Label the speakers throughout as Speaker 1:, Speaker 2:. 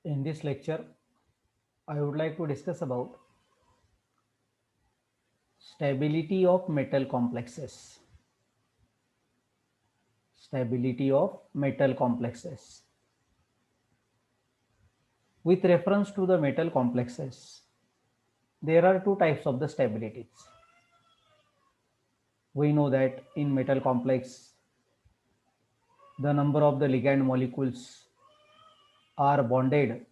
Speaker 1: In this lecture, I would like to discuss about stability of metal complexes. Stability of metal complexes. With reference to the metal complexes, there are two types of the stabilities. We know that in metal complex, the number of the ligand molecules are bonded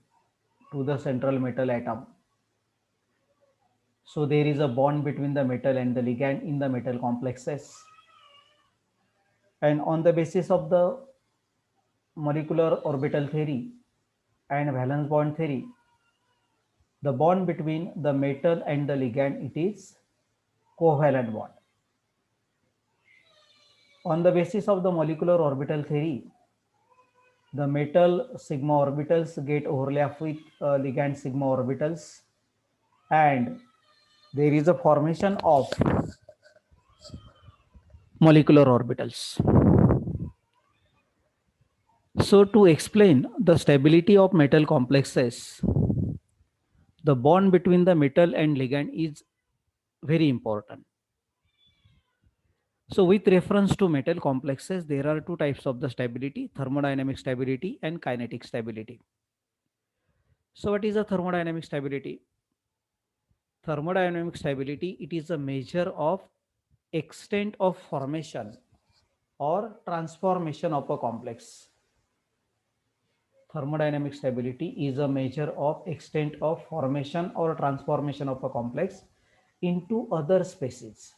Speaker 1: to the central metal atom. So there is a bond between the metal and the ligand in the metal complexes. And on the basis of the molecular orbital theory and valence bond theory, the bond between the metal and the ligand, it is covalent bond. On the basis of the molecular orbital theory, the metal sigma orbitals get overlap with ligand sigma orbitals, and there is a formation of molecular orbitals. So to explain the stability of metal complexes, the bond between the metal and ligand is very important. So with reference to metal complexes, there are two types of the stability: thermodynamic stability and kinetic stability. So what is a thermodynamic stability? Thermodynamic stability, it is a measure of extent of formation or transformation of a complex. Thermodynamic stability is a measure of extent of formation or transformation of a complex into other species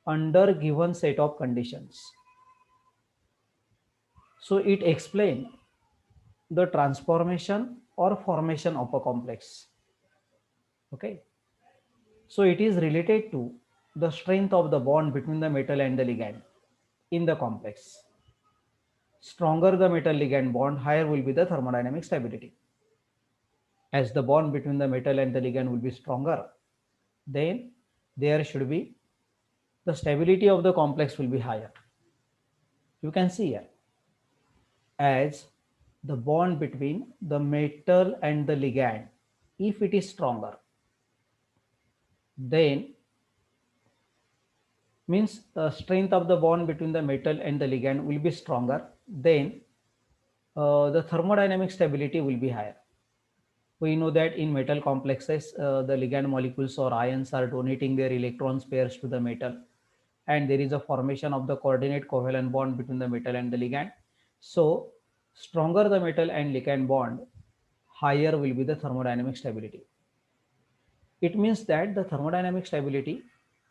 Speaker 1: under given set of conditions. So it explains the transformation or formation of a complex. Okay. So it is related to the strength of the bond between the metal and the ligand in the complex. Stronger the metal ligand bond, higher will be the thermodynamic stability. As the bond between the metal and the ligand will be stronger, then there should be the stability of the complex will be higher. You can see here, as the bond between the metal and the ligand, if it is stronger, then means the strength of the bond between the metal and the ligand will be stronger, then the thermodynamic stability will be higher. We know that in metal complexes, the ligand molecules or ions are donating their electrons pairs to the metal, and there is a formation of the coordinate covalent bond between the metal and the ligand. So stronger the metal and ligand bond, higher will be the thermodynamic stability. It means that the thermodynamic stability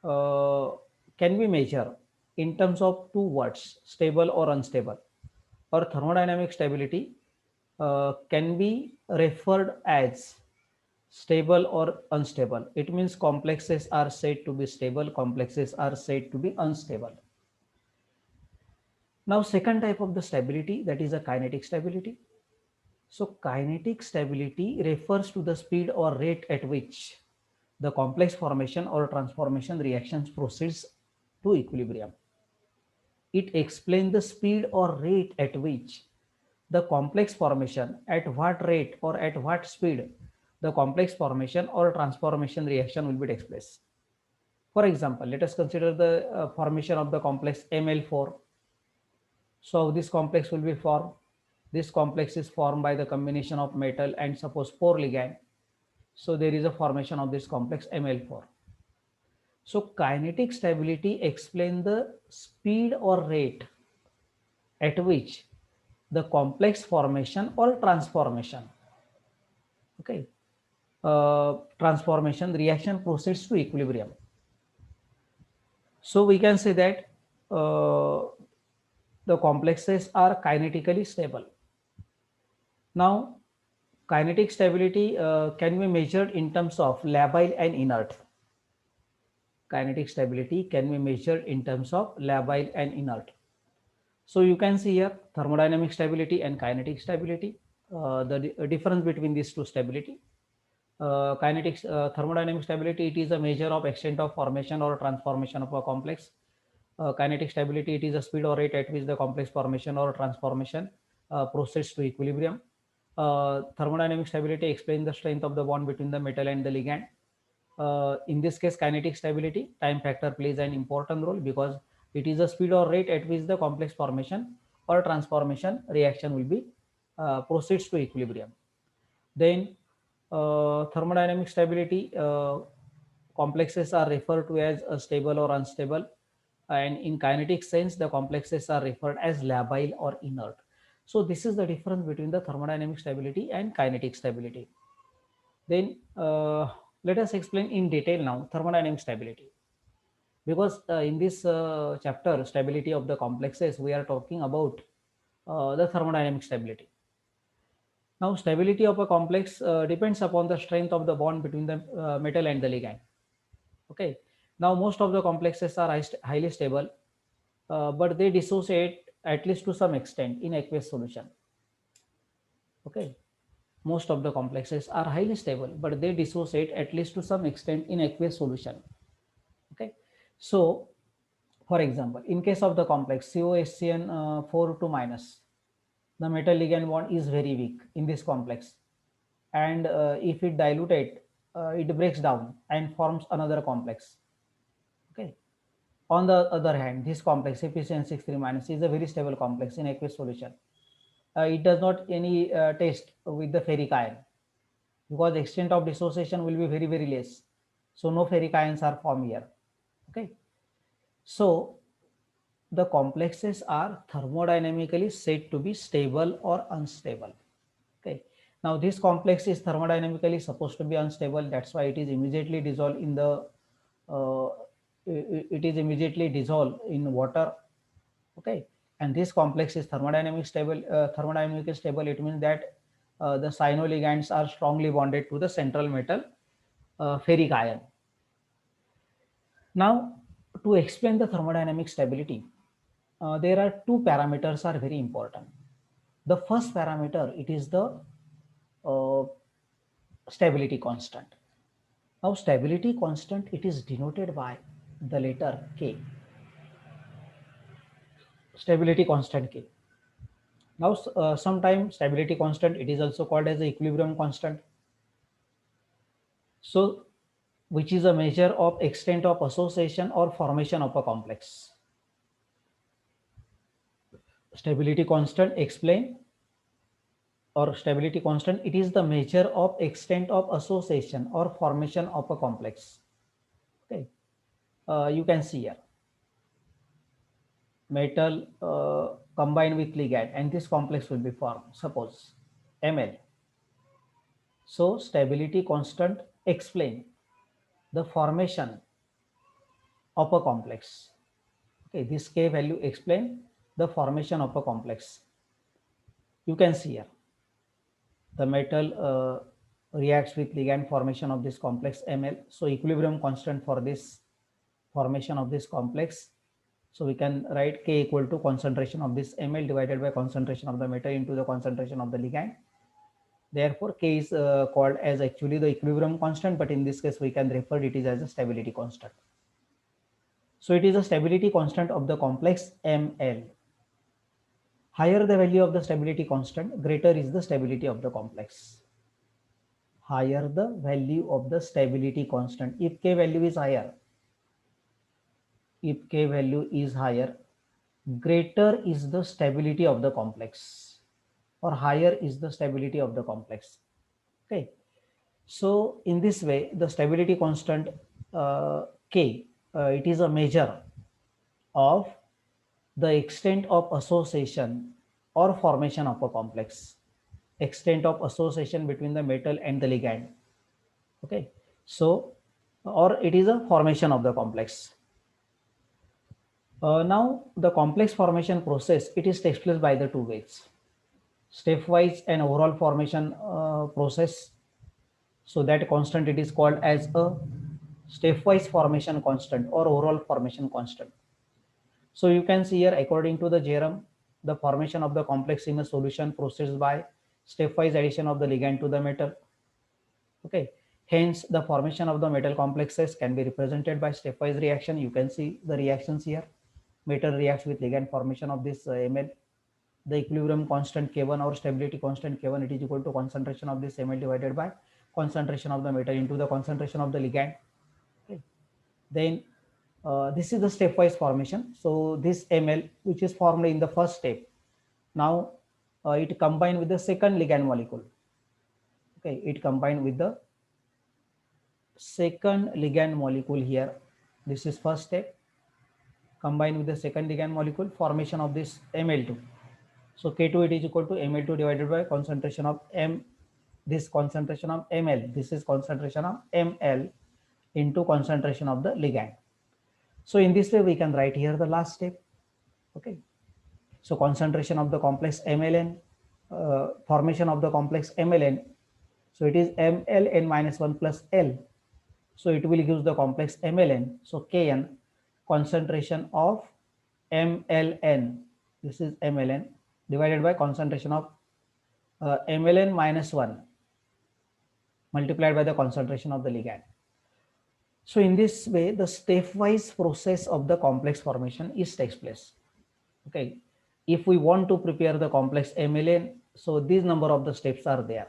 Speaker 1: uh, can be measured in terms of two words: stable or unstable. Or thermodynamic stability can be referred as stable or unstable. It means complexes are said to be stable, complexes are said to be unstable. Now, second type of the stability, that is a kinetic stability. So kinetic stability refers to the speed or rate at which the complex formation or transformation reactions proceeds to equilibrium. It explains the speed or rate at which the complex formation, at what rate or at what speed the complex formation or transformation reaction will be takes place. For example, let us consider the formation of the complex Ml4. So this complex will be formed. This complex is formed by the combination of metal and suppose 4 ligand. So there is a formation of this complex Ml4. So kinetic stability explains the speed or rate at which the complex formation or transformation, okay, transformation reaction proceeds to equilibrium. So we can say that the complexes are kinetically stable. Now, kinetic stability can be measured in terms of labile and inert. Kinetic stability can be measured in terms of labile and inert. So you can see here thermodynamic stability and kinetic stability, the difference between these two stability. Thermodynamic stability, it is a measure of extent of formation or transformation of a complex. Kinetic stability, it is a speed or rate at which the complex formation or transformation proceeds to equilibrium. Thermodynamic stability explains the strength of the bond between the metal and the ligand. In this case, kinetic stability, time factor plays an important role because it is the speed or rate at which the complex formation or transformation reaction will be proceeds to equilibrium. Then thermodynamic stability, complexes are referred to as stable or unstable, and in kinetic sense the complexes are referred as labile or inert. So this is the difference between the thermodynamic stability and kinetic stability. Then let us explain in detail now thermodynamic stability, because in this chapter stability of the complexes we are talking about the thermodynamic stability. Now stability of a complex depends upon the strength of the bond between the metal and the ligand. Okay, now most of the complexes are highly stable, but they dissociate at least to some extent in aqueous solution. Okay, most of the complexes are highly stable, but they dissociate at least to some extent in aqueous solution. Okay, so for example, in case of the complex COHCN 4 2 minus, the metal ligand bond is very weak in this complex, and if it diluted, it breaks down and forms another complex. Okay, on the other hand, this complex FeCN63 minus is a very stable complex in aqueous solution. It does not any test with the ferric ion because the extent of dissociation will be very less, so no ferric ions are formed here. Okay, so the complexes are thermodynamically said to be stable or unstable. Okay, now this complex is thermodynamically supposed to be unstable, that's why it is immediately dissolved in the uh, it is immediately dissolved in water. Okay, and this complex is thermodynamically stable. It means that the cyano-ligands are strongly bonded to the central metal ferric ion. Now to explain the thermodynamic stability, there are two parameters are very important. The first parameter, it is the uh, stability constant. Now stability constant, it is denoted by the letter K, stability constant K. Now sometimes stability constant, it is also called as the equilibrium constant. So which is a measure of extent of association or formation of a complex. Stability constant explain, or stability constant, it is the measure of extent of association or formation of a complex. Okay, you can see here metal combined with ligand and this complex will be formed, suppose Ml. So stability constant explain the formation of a complex. Okay, this K value explain the formation of a complex. You can see here the metal reacts with ligand formation of this complex Ml. So equilibrium constant for this formation of this complex. So we can write K equal to concentration of this Ml divided by concentration of the metal into the concentration of the ligand. Therefore, K is called as actually the equilibrium constant, but in this case we can refer it as a stability constant. So it is a stability constant of the complex Ml. Higher the value of the stability constant, greater is the stability of the complex. Higher the value of the stability constant. If K value is higher, greater is the stability of the complex, or higher is the stability of the complex. Okay, so in this way the stability constant K, it is a measure of the extent of association or formation of a complex, extent of association between the metal and the ligand. Okay, so or it is a formation of the complex. Now the complex formation process, it is takes place by the two ways, stepwise and overall formation process. So that constant, it is called as a stepwise formation constant or overall formation constant. So you can see here, according to the theorem, the formation of the complex in a solution proceeds by stepwise addition of the ligand to the metal. Okay, hence the formation of the metal complexes can be represented by stepwise reaction. You can see the reactions here. Metal reacts with ligand formation of this Ml. the equilibrium constant K1 or stability constant K1, it is equal to concentration of this Ml divided by concentration of the metal into the concentration of the ligand. Okay. Then this is the stepwise formation. So this Ml, which is formed in the first step, now it combined with the second ligand molecule. Okay, it combined with the second ligand molecule here. This is first step, combined with the second ligand molecule, formation of this Ml2. So K2 it is equal to Ml2 divided by concentration of M, this concentration of Ml, this is concentration of Ml into concentration of the ligand. So in this way we can write here the last step. Okay. So concentration of the complex MLN, formation of the complex MLN. So it is MLN minus 1 plus L. So it will give the complex MLN. So Kn, concentration of MLN, this is MLN divided by concentration of MLN minus 1 multiplied by the concentration of the ligand. So in this way, the stepwise process of the complex formation takes place. Okay. If we want to prepare the complex MLN, so these number of the steps are there.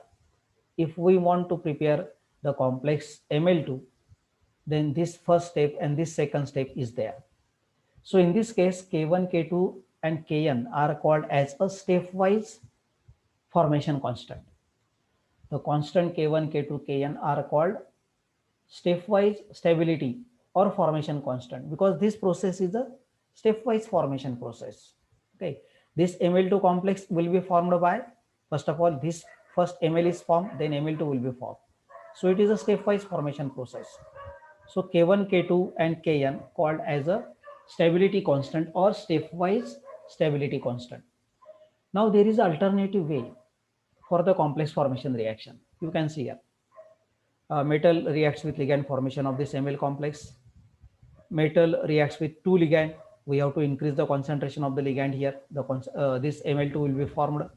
Speaker 1: If we want to prepare the complex ML2, then this first step and this second step is there. So in this case, K1, K2 and Kn are called as a stepwise formation constant. The constant K1, K2, Kn are called stepwise stability or formation constant, because this process is a stepwise formation process. Okay, this Ml2 complex will be formed by, first of all, this first Ml is formed, then Ml2 will be formed. So it is a stepwise formation process. So K1, K2 and Kn called as a stability constant or stepwise stability constant. Now there is an alternative way for the complex formation reaction. You can see here. Metal reacts with ligand formation of this Ml complex. Metal reacts with two ligand. We have to increase the concentration of the ligand here. This Ml2 will be formed.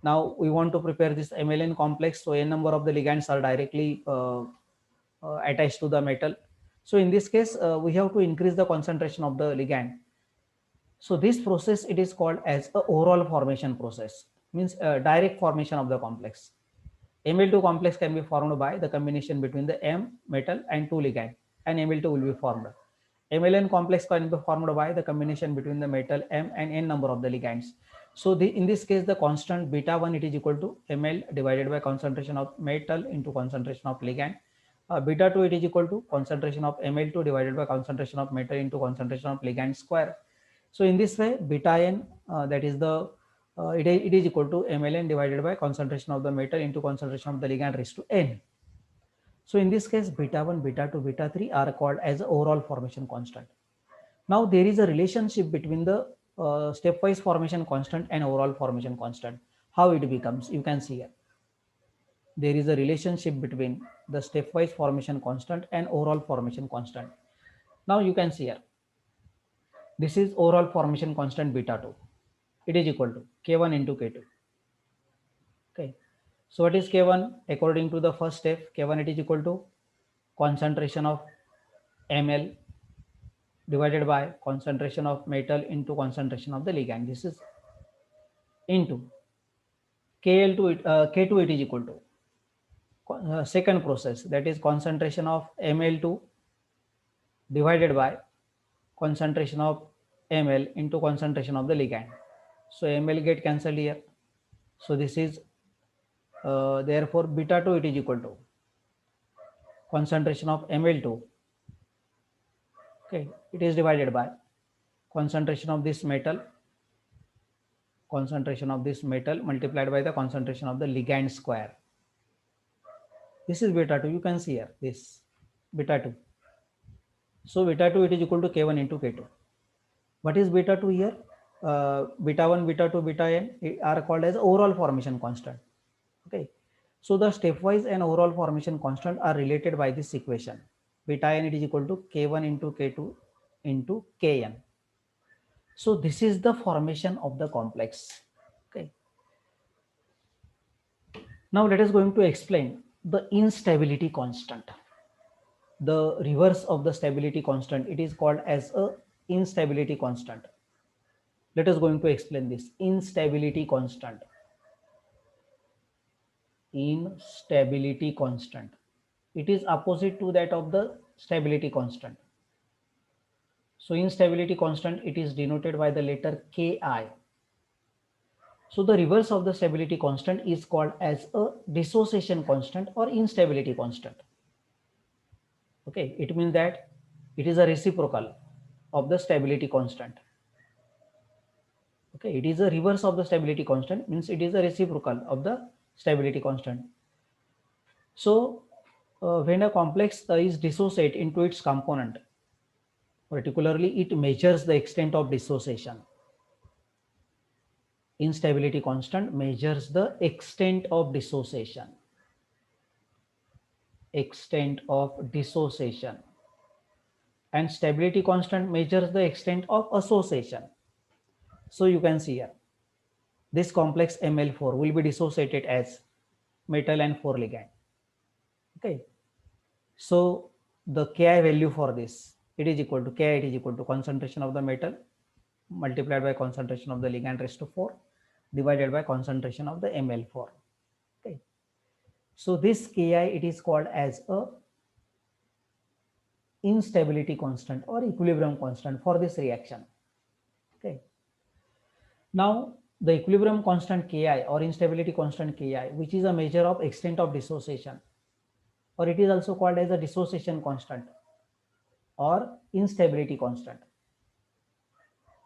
Speaker 1: Now we want to prepare this MLN complex. So n number of the ligands are directly attached to the metal. So in this case, we have to increase the concentration of the ligand. So this process, it is called as a overall formation process, means direct formation of the complex. Ml2 complex can be formed by the combination between the M metal and two ligand, and Ml2 will be formed. MLN complex can be formed by the combination between the metal M and n number of the ligands. So in this case, the constant beta 1, it is equal to Ml divided by concentration of metal into concentration of ligand. Beta 2, it is equal to concentration of Ml2 divided by concentration of metal into concentration of ligand square. So in this way, beta n, that is the it is equal to MLN divided by concentration of the metal into concentration of the ligand raised to n. So in this case, beta 1, beta 2, beta 3 are called as overall formation constant. Now there is a relationship between the stepwise formation constant and overall formation constant. How it becomes, you can see here. There is a relationship between the stepwise formation constant and overall formation constant. Now you can see here. This is overall formation constant beta 2. It is equal to K1 into K2. Okay. So what is K1? According to the first step, K1 it is equal to concentration of Ml divided by concentration of metal into concentration of the ligand. This is into Kl2, K2 it is equal to second process, that is concentration of Ml2 divided by concentration of Ml into concentration of the ligand. So Ml get cancelled here. So this is therefore beta 2 it is equal to concentration of Ml2. Okay, it is divided by concentration of this metal multiplied by the concentration of the ligand square. This is beta 2. You can see here this beta 2. So beta 2 it is equal to K1 into K2. What is beta 2 here? Beta 1, beta 2, beta n are called as overall formation constant. Okay. So the stepwise and overall formation constant are related by this equation. Beta n it is equal to K1 into K2 into Kn. So this is the formation of the complex. Okay. Now let us going to explain the instability constant. The reverse of the stability constant, it is called as a instability constant. Let us going to explain this. Instability constant. Instability constant. It is opposite to that of the stability constant. So instability constant, it is denoted by the letter Ki. So the reverse of the stability constant is called as a dissociation constant or instability constant. Okay, it means that it is a reciprocal of the stability constant. Okay, it is a reverse of the stability constant, means it is a reciprocal of the stability constant. So when a complex is dissociated into its component, particularly it measures the extent of dissociation. Instability constant measures the extent of dissociation. Extent of dissociation. And stability constant measures the extent of association. So you can see here, this complex Ml4 will be dissociated as metal and 4 ligand. Okay. So the Ki value for this, it is equal to Ki, it is equal to concentration of the metal multiplied by concentration of the ligand raised to 4 divided by concentration of the Ml4. Okay. So this Ki, it is called as a instability constant or equilibrium constant for this reaction. Okay. Now the equilibrium constant Ki or instability constant Ki, which is a measure of extent of dissociation, or it is also called as a dissociation constant or instability constant.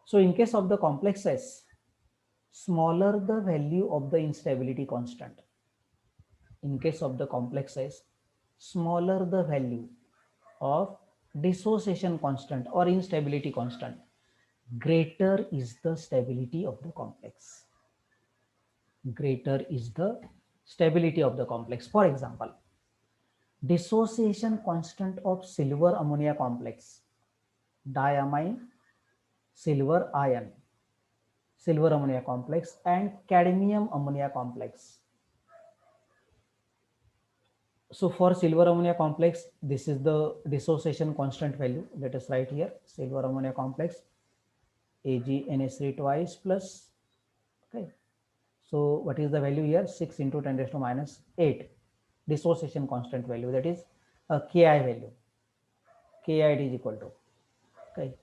Speaker 1: So in case of the complexes, smaller the value of the instability constant. In case of the complexes, smaller the value of dissociation constant or instability constant, greater is the stability of the complex. Greater is the stability of the complex. For example, dissociation constant of silver ammonia complex, diamine silver ion, silver ammonia complex, and cadmium ammonia complex. So for silver ammonia complex, this is the dissociation constant value. Let us write here, silver ammonia complex, AgNH3 twice plus, okay. So what is the value here? 6 into 10 raised to minus 8 dissociation constant value, that is a Ki value. Ki it is equal to, okay.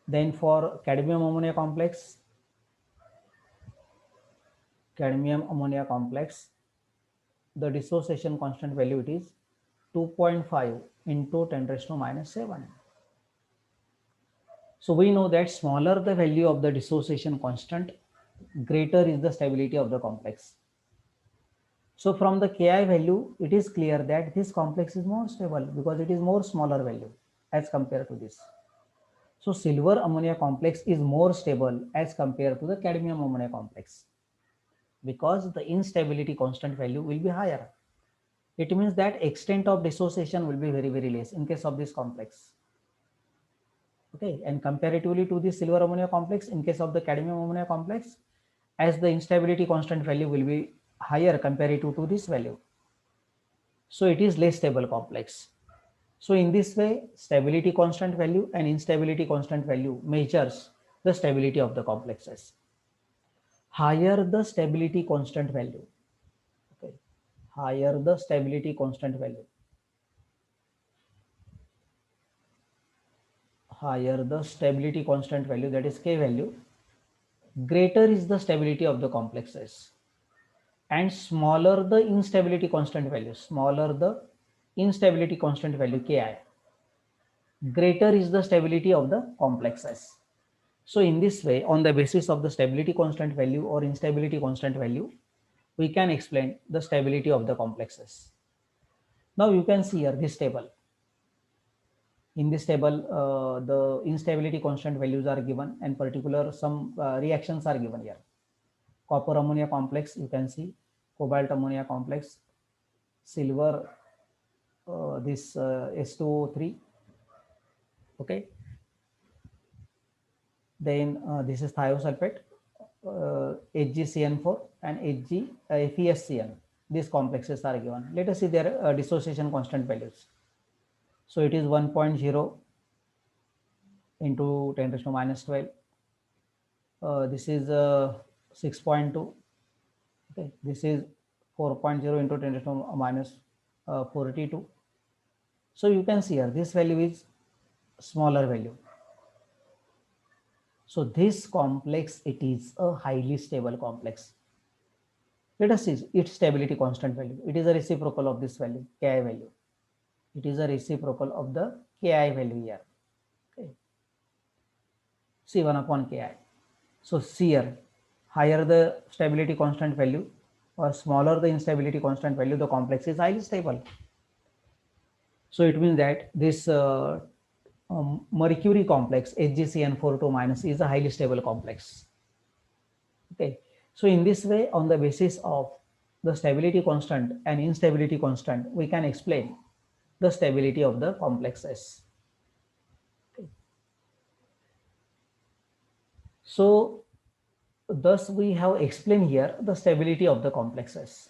Speaker 1: Then for cadmium ammonia complex, the dissociation constant value, it is 2.5 into 10 raised to minus 7. So we know that smaller the value of the dissociation constant, greater is the stability of the complex. So from the Ki value, it is clear that this complex is more stable because it is more smaller value as compared to this. So silver ammonia complex is more stable as compared to the cadmium ammonia complex because the instability constant value will be higher. It means that extent of dissociation will be very, very less in case of this complex. Okay, and comparatively to the silver ammonia complex, in case of the cadmium ammonia complex, as the instability constant value will be higher comparative to this value, so it is less stable complex. So in this way, stability constant value and instability constant value measures the stability of the complexes. Higher the stability constant value, okay, higher the stability constant value, higher the stability constant value, that is K value, greater is the stability of the complexes, and smaller the instability constant value, smaller the instability constant value Ki, greater is the stability of the complexes. So in this way, on the basis of the stability constant value or instability constant value, we can explain the stability of the complexes. Now you can see here this table. In this table, the instability constant values are given and particular some reactions are given here. Copper ammonia complex, you can see cobalt ammonia complex, silver, this S2O3, okay. Then this is thiosulfate, HgCN4 and FeSCN. These complexes are given. Let us see their dissociation constant values. So it is 1.0 into 10 raised to minus 12, This is 6.2. Okay, this is 4.0 into 10 to the minus 42. So you can see here this value is smaller value. So this complex, it is a highly stable complex. Let us see its stability constant value. It is a reciprocal of this value, Ki value. It is a reciprocal of the Ki value here. Okay. C1 upon Ki. So here, higher the stability constant value or smaller the instability constant value, the complex is highly stable. So it means that this mercury complex HgCN42 minus is a highly stable complex. Okay. So in this way, on the basis of the stability constant and instability constant, we can explain the stability of the complexes. Okay. So thus we have explained here the stability of the complexes.